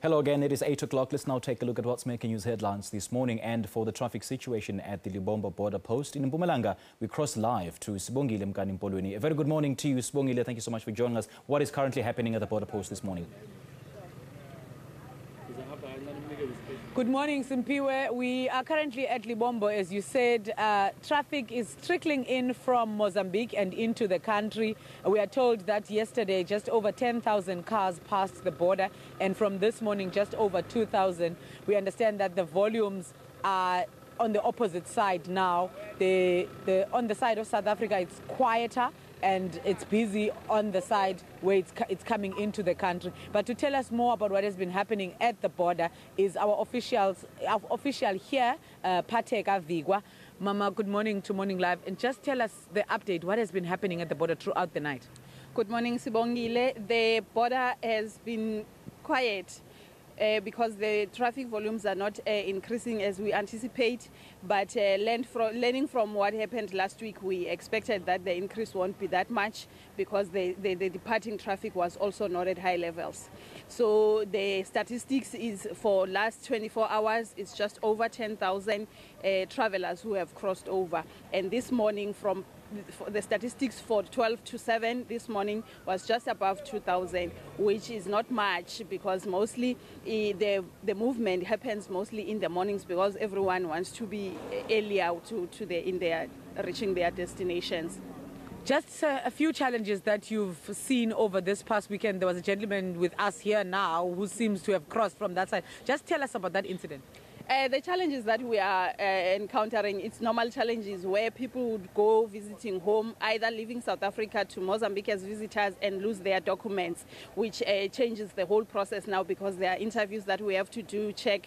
Hello again, it is 8 o'clock. Let's now take a look at what's making news headlines this morning. And for the traffic situation at the Lebombo border post in Mpumalanga, we cross live to Sibongile Mkani-Mpolweni. A very good morning to you, Sibongile. Thank you so much for joining us. What is currently happening at the border post this morning? Good morning, Simpiwe. We are currently at Lebombo, as you said. Traffic is trickling in from Mozambique and into the country. We are told that yesterday just over 10,000 cars passed the border, and from this morning just over 2,000. We understand that the volumes are on the opposite side now. On the side of South Africa, it's quieter and it's busy on the side where it's coming into the country. But to tell us more about what has been happening at the border is our official here, Patheka Vigwa. Mama, good morning to Morning Live, and just tell us the update. What has been happening at the border throughout the night? Good morning, Sibongile. The border has been quiet because the traffic volumes are not increasing as we anticipate, but learning from what happened last week, we expected that the increase won't be that much because the departing traffic was also not at high levels. So the statistics is for last 24 hours, it's just over 10,000 travelers who have crossed over. And this morning, from the statistics for 12 to 7 this morning was just above 2,000, which is not much because mostly the movement happens mostly in the mornings because everyone wants to be earlier reaching their destinations. Just a few challenges that you've seen over this past weekend. There was a gentleman with us here now who seems to have crossed from that side. Just tell us about that incident. The challenges that we are encountering, it's normal challenges where people would go visiting home, either leaving South Africa to Mozambique as visitors and lose their documents, which changes the whole process now because there are interviews that we have to do, check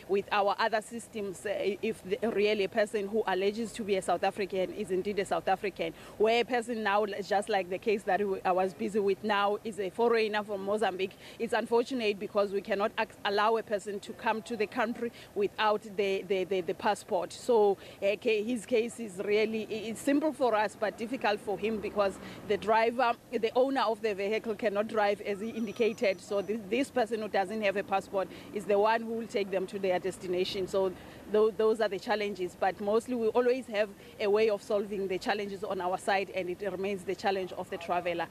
with our other systems if really a person who alleges to be a South African is indeed a South African. Where a person now, just like the case that I was busy with now, is a foreigner from Mozambique. It's unfortunate because we cannot allow a person to come to the country without the passport. So his case is really, it's simple for us but difficult for him because the driver, the owner of the vehicle cannot drive as he indicated. So this person who doesn't have a passport is the one who will take them to their destination. So those are the challenges, but mostly we always have a way of solving the challenges on our side, and it remains the challenge of the traveler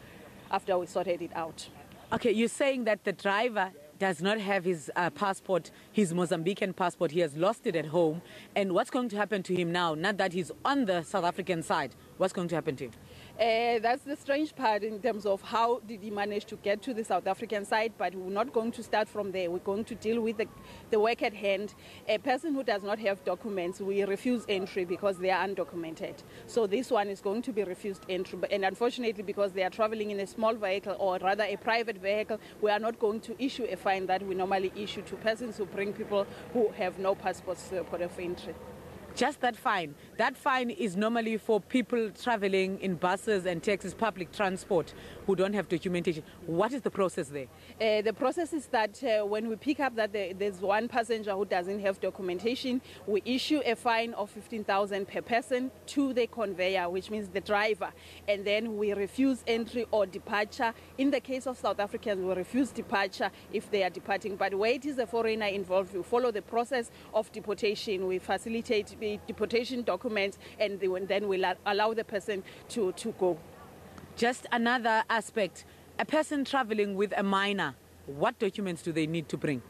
after we sorted it out. Okay, you're saying that the driver does not have his passport, his Mozambican passport. He has lost it at home. And what's going to happen to him now, not that he's on the South African side? What's going to happen to him? That's the strange part in terms of how did he manage to get to the South African side, but we're not going to start from there. We're going to deal with the work at hand. A person who does not have documents, we refuse entry because they are undocumented. So this one is going to be refused entry. And unfortunately, because they are traveling in a small vehicle, or rather a private vehicle, we are not going to issue a fine that we normally issue to persons who bring people who have no passports to the port of entry. Just that fine. That fine is normally for people traveling in buses and taxis, public transport, who don't have documentation. What is the process there? The process is that when we pick up that there's one passenger who doesn't have documentation, we issue a fine of 15,000 per person to the conveyor, which means the driver, and then we refuse entry or departure. In the case of South Africans, we refuse departure if they are departing. But where it is a foreigner involved, we follow the process of deportation. We facilitate deportation documents, and then we'll allow the person to go. Just another aspect, a person traveling with a minor, what documents do they need to bring?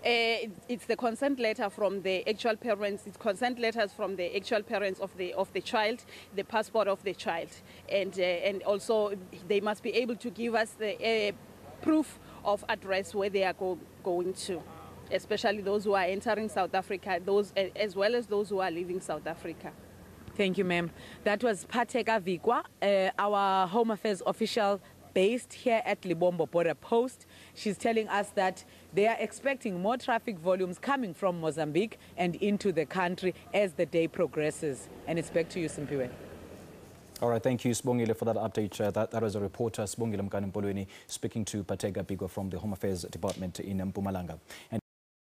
It's the consent letter from the actual parents. It's consent letters from the actual parents of the child, the passport of the child, and also they must be able to give us the proof of address where they are going to, especially those who are entering South Africa, those as well as those who are leaving South Africa. Thank you, ma'am. That was Patheka Vigwa, our Home Affairs official based here at Lebombo border post. She's telling us that they are expecting more traffic volumes coming from Mozambique and into the country as the day progresses. And it's back to you, Simpiwe. All right, thank you, Sibongile, for that update. That was a reporter, Sibongile Mkani-Mpolweni, speaking to Patheka Vigwa from the Home Affairs Department in Mpumalanga.